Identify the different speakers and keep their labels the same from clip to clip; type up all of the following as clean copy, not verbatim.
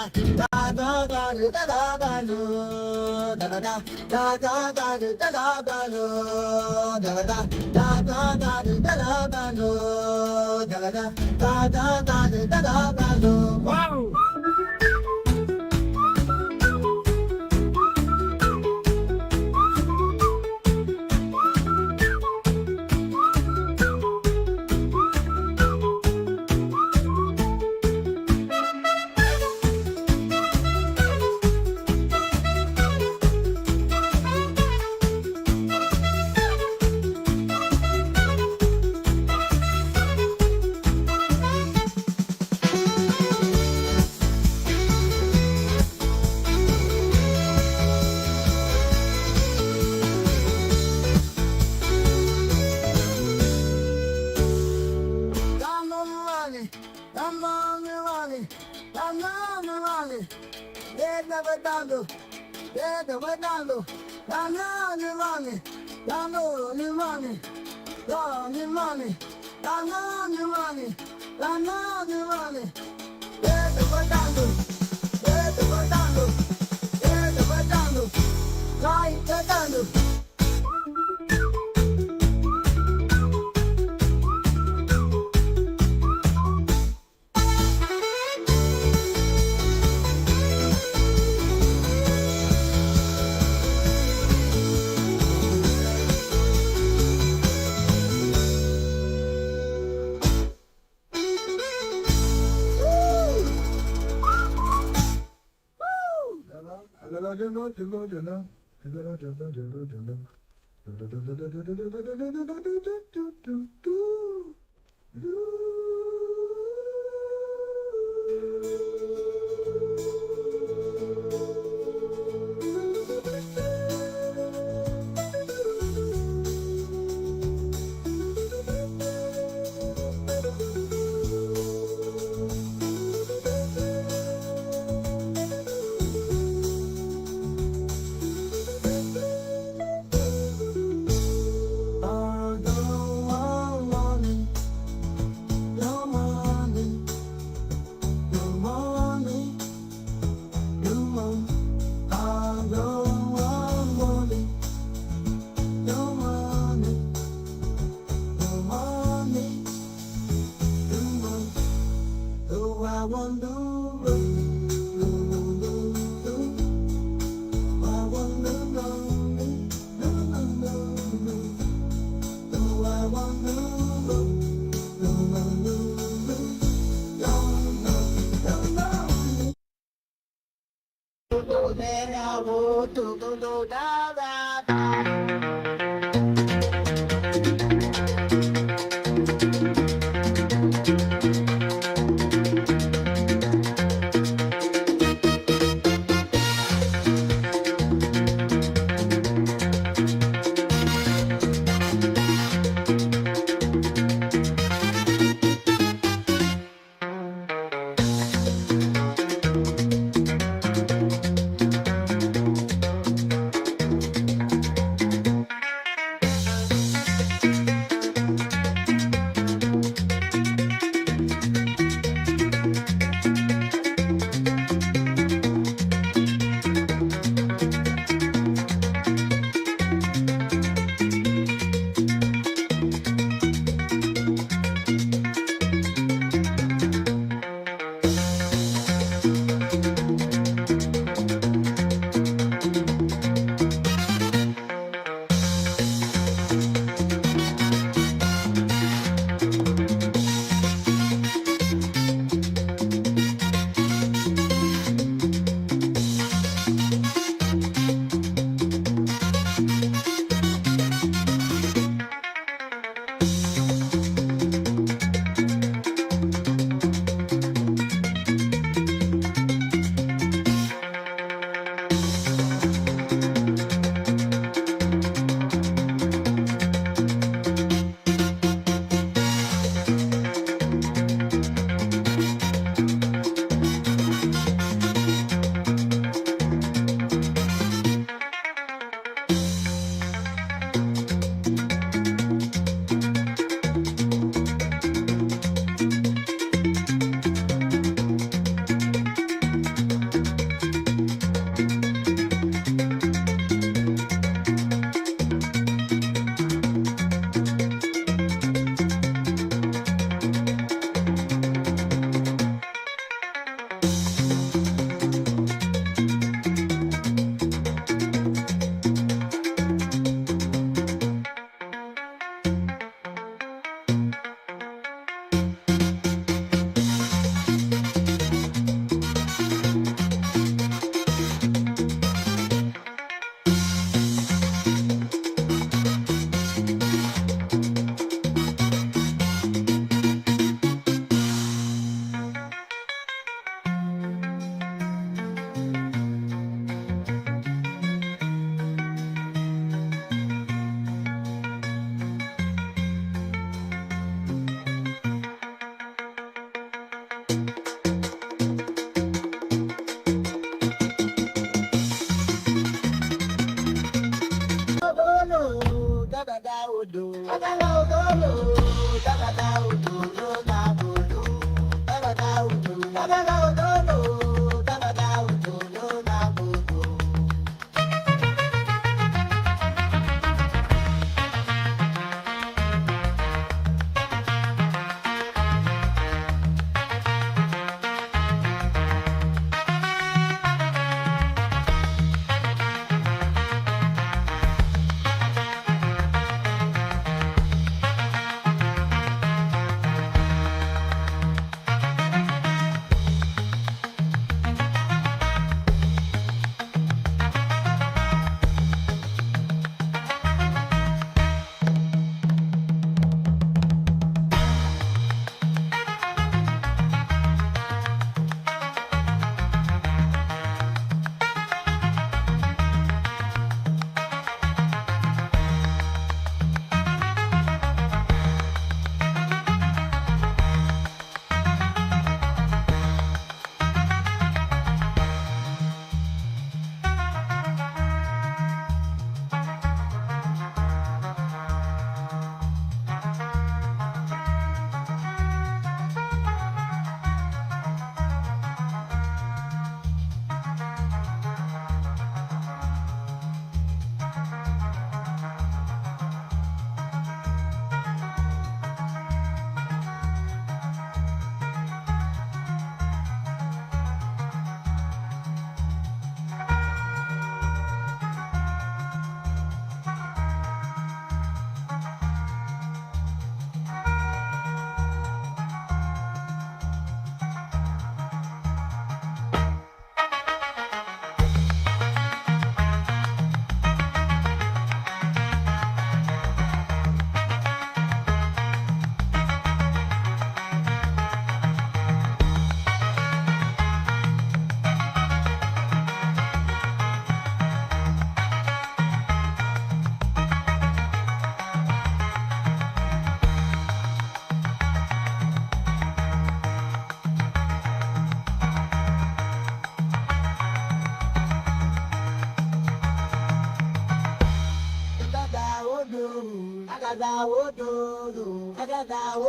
Speaker 1: Wow!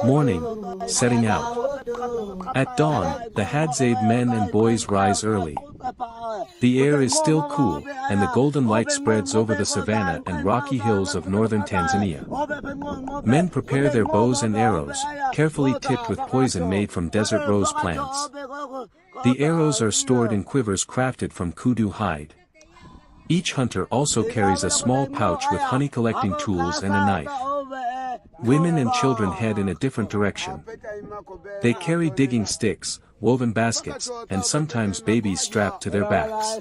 Speaker 1: Morning, setting out. At dawn, the Hadzabe men and boys rise early. The air is still cool, and the golden light spreads over the savanna and rocky hills of northern Tanzania. Men prepare their bows and arrows, carefully tipped with poison made from desert rose plants. The arrows are stored in quivers crafted from kudu hide. Each hunter also carries a small pouch with honey-collecting tools and a knife. Women and children head in a different direction. They carry digging sticks, woven baskets, and sometimes babies strapped to their backs.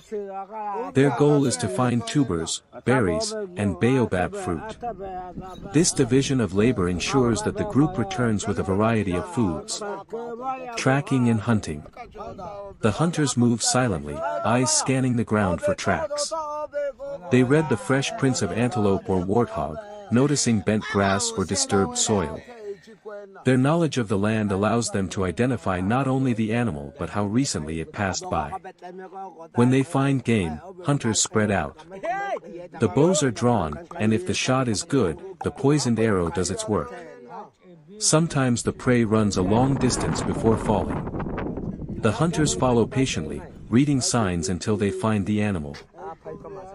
Speaker 1: Their goal is to find tubers, berries, and baobab fruit. This division of labor ensures that the group returns with a variety of foods. Tracking and hunting. The hunters move silently, eyes scanning the ground for tracks. They read the fresh prints of antelope or warthog, noticing bent grass or disturbed soil. Their knowledge of the land allows them to identify not only the animal but how recently it passed by. When they find game, hunters spread out. The bows are drawn, and if the shot is good, the poisoned arrow does its work. Sometimes the prey runs a long distance before falling. The hunters follow patiently, reading signs until they find the animal.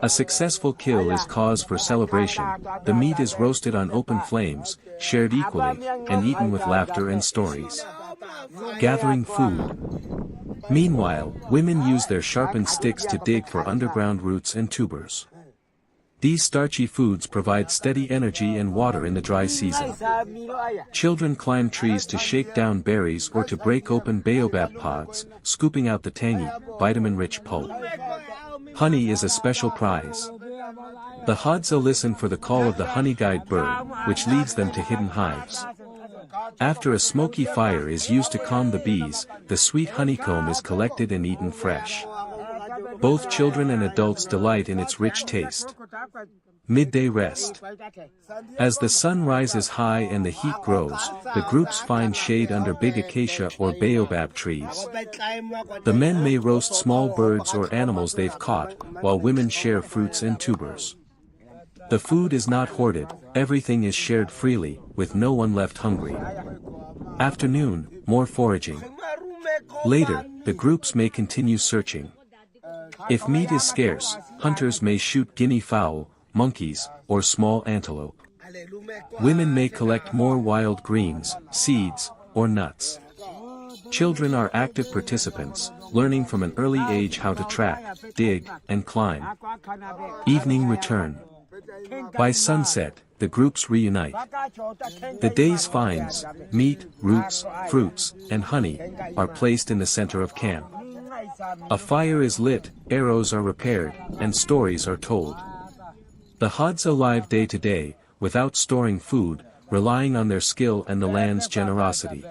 Speaker 1: A successful kill is cause for celebration. The meat is roasted on open flames, shared equally, and eaten with laughter and stories. Gathering food. Meanwhile, women use their sharpened sticks to dig for underground roots and tubers. These starchy foods provide steady energy and water in the dry season. Children climb trees to shake down berries or to break open baobab pods, scooping out the tangy, vitamin-rich pulp. Honey is a special prize. The Hadza listen for the call of the honey-guide bird, which leads them to hidden hives. After a smoky fire is used to calm the bees, the sweet honeycomb is collected and eaten fresh. Both children and adults delight in its rich taste. Midday rest. As the sun rises high and the heat grows, the groups find shade under big acacia or baobab trees. The men may roast small birds or animals they've caught, while women share fruits and tubers. The food is not hoarded, everything is shared freely, with no one left hungry. Afternoon, more foraging. Later, the groups may continue searching. If meat is scarce, hunters may shoot guinea fowl, monkeys, or small antelope. Women may collect more wild greens, seeds, or nuts. Children are active participants, learning from an early age how to track, dig, and climb. Evening return. By sunset, the groups reunite. The day's finds, meat, roots, fruits, and honey, are placed in the center of camp. A fire is lit, arrows are repaired, and stories are told. The Hadza live day to day, without storing food, relying on their skill and the land's generosity.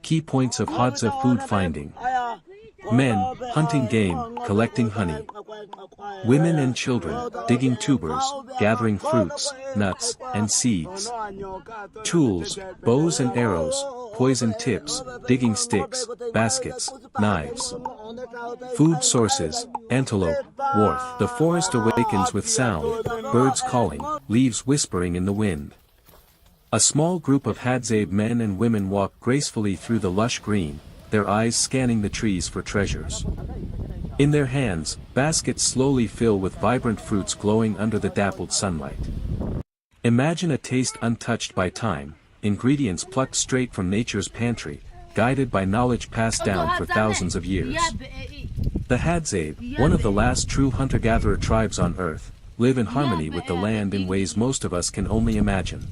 Speaker 1: Key points of Hadza food finding. Men, hunting game, collecting honey. Women and children, digging tubers, gathering fruits, nuts, and seeds. Tools, bows and arrows, poison tips, digging sticks, baskets, knives. Food sources, antelope, warth. The forest awakens with sound, birds calling, leaves whispering in the wind. A small group of Hadzabe men and women walk gracefully through the lush green, their eyes scanning the trees for treasures. In their hands, baskets slowly fill with vibrant fruits glowing under the dappled sunlight. Imagine a taste untouched by time, ingredients plucked straight from nature's pantry, guided by knowledge passed down for thousands of years. The Hadzabe, one of the last true hunter-gatherer tribes on Earth, live in harmony with the land in ways most of us can only imagine.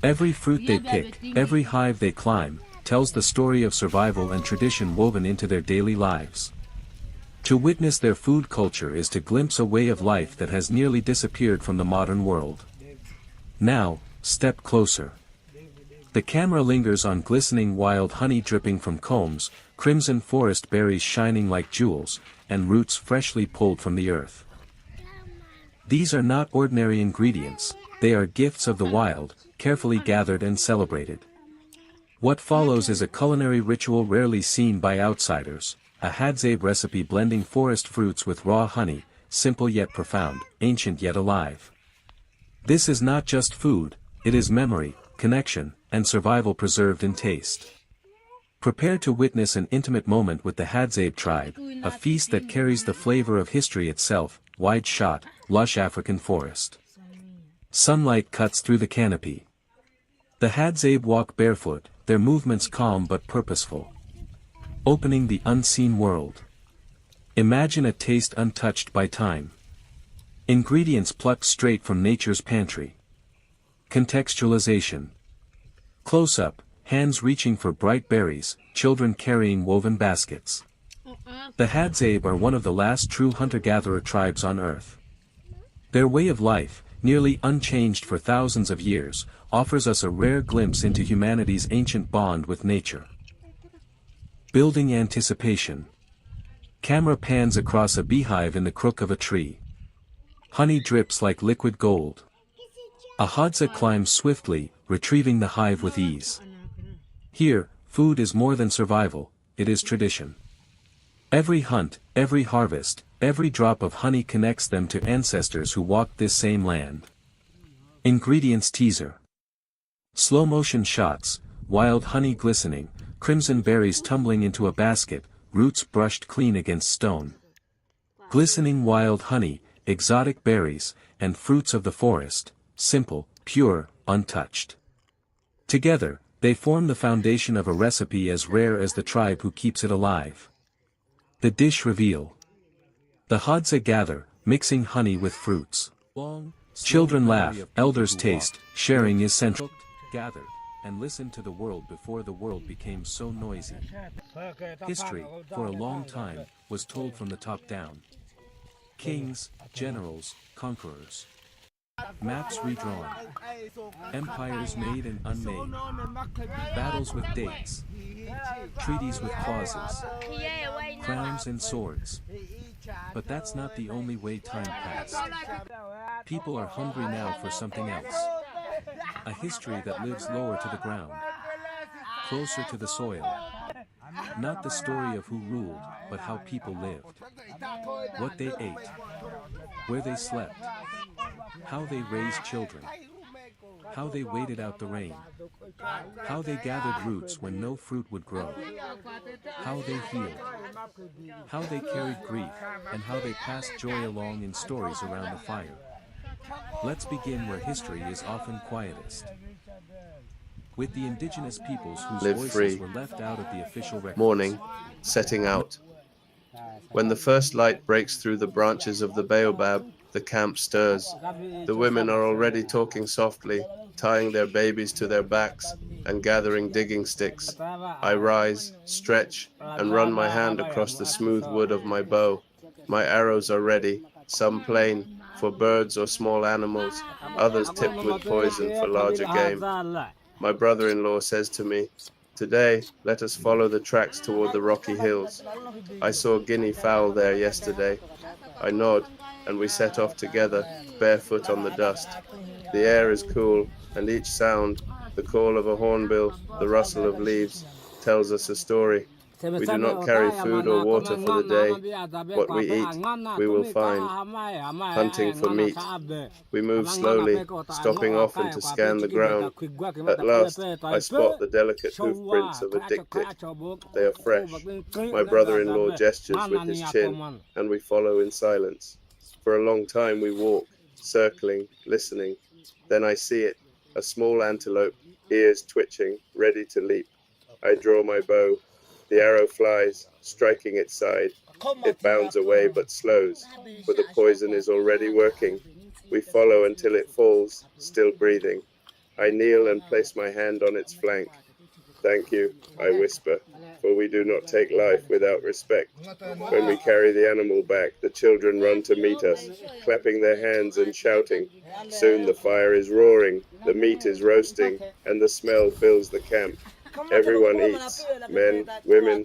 Speaker 1: Every fruit they pick, every hive they climb, tells the story of survival and tradition woven into their daily lives. To witness their food culture is to glimpse a way of life that has nearly disappeared from the modern world. Now, step closer. The camera lingers on glistening wild honey dripping from combs, crimson forest berries shining like jewels, and roots freshly pulled from the earth. These are not ordinary ingredients, they are gifts of the wild, carefully gathered and celebrated. What follows is a culinary ritual rarely seen by outsiders, a Hadzabe recipe blending forest fruits with raw honey, simple yet profound, ancient yet alive. This is not just food, It is memory, connection, and survival preserved in taste. Prepare to witness an intimate moment with the Hadzabe tribe, a feast that carries the flavor of history itself, wide-shot, lush African forest. Sunlight cuts through the canopy. The Hadzabe walk barefoot, their movements calm but purposeful. Opening the unseen world. Imagine a taste untouched by time. Ingredients plucked straight from nature's pantry. Contextualization. Close-up, hands reaching for bright berries, children carrying woven baskets. The Hadzabe are one of the last true hunter-gatherer tribes on Earth. Their way of life, nearly unchanged for thousands of years, offers us a rare glimpse into humanity's ancient bond with nature. Building anticipation. Camera pans across a beehive in the crook of a tree. Honey drips like liquid gold. A Hadza climbs swiftly, retrieving the hive with ease. Here, food is more than survival, it is tradition. Every hunt, every harvest, every drop of honey connects them to ancestors who walked this same land. Ingredients teaser. Slow-motion shots, wild honey glistening, crimson berries tumbling into a basket, roots brushed clean against stone. Glistening wild honey, exotic berries, and fruits of the forest, simple, pure, untouched. Together, they form the foundation of a recipe as rare as the tribe who keeps it alive. The dish reveal. The Hadza gather, mixing honey with fruits. Children laugh, elders taste, sharing is central. Gathered, and listened to the world before the world became so noisy. History, for a long time, was told from the top down. Kings, generals, conquerors. Maps redrawn. Empires made and unmade. Battles with dates. Treaties with clauses. Crowns and swords. But that's not the only way time passed. People are hungry now for something else. A history that lives lower to the ground. Closer to the soil. Not the story of who ruled, but how people lived. What they ate. Where they slept. How they raised children. How they waited out the rain. How they gathered roots when no fruit would grow. How they healed. How they carried grief, and how they passed joy along in stories around the fire. Let's begin where history is often quietest. With the indigenous peoples whose voices were left out of the official records.
Speaker 2: Morning, setting out. When the first light breaks through the branches of the baobab, the camp stirs. The women are already talking softly, tying their babies to their backs and gathering digging sticks. I rise, stretch, and run my hand across the smooth wood of my bow. My arrows are ready, some plain, for birds or small animals, others tipped with poison for larger game. My brother-in-law says to me, "Today, let us follow the tracks toward the rocky hills. I saw guinea fowl there yesterday." I nod, and we set off together, barefoot on the dust. The air is cool, and each sound, the call of a hornbill, the rustle of leaves, tells us a story. We do not carry food or water for the day. What we eat, we will find. Hunting for meat. We move slowly, stopping often to scan the ground. At last, I spot the delicate hoofprints of a dik-dik. They are fresh. My brother-in-law gestures with his chin, and we follow in silence. For a long time we walk, circling, listening. Then I see it, a small antelope, ears twitching, ready to leap. I draw my bow. The arrow flies, striking its side. It bounds away but slows, for the poison is already working. We follow until it falls, still breathing. I kneel and place my hand on its flank. "Thank you," I whisper, for we do not take life without respect. When we carry the animal back, the children run to meet us, clapping their hands and shouting. Soon the fire is roaring, the meat is roasting, and the smell fills the camp. Everyone eats, men, women,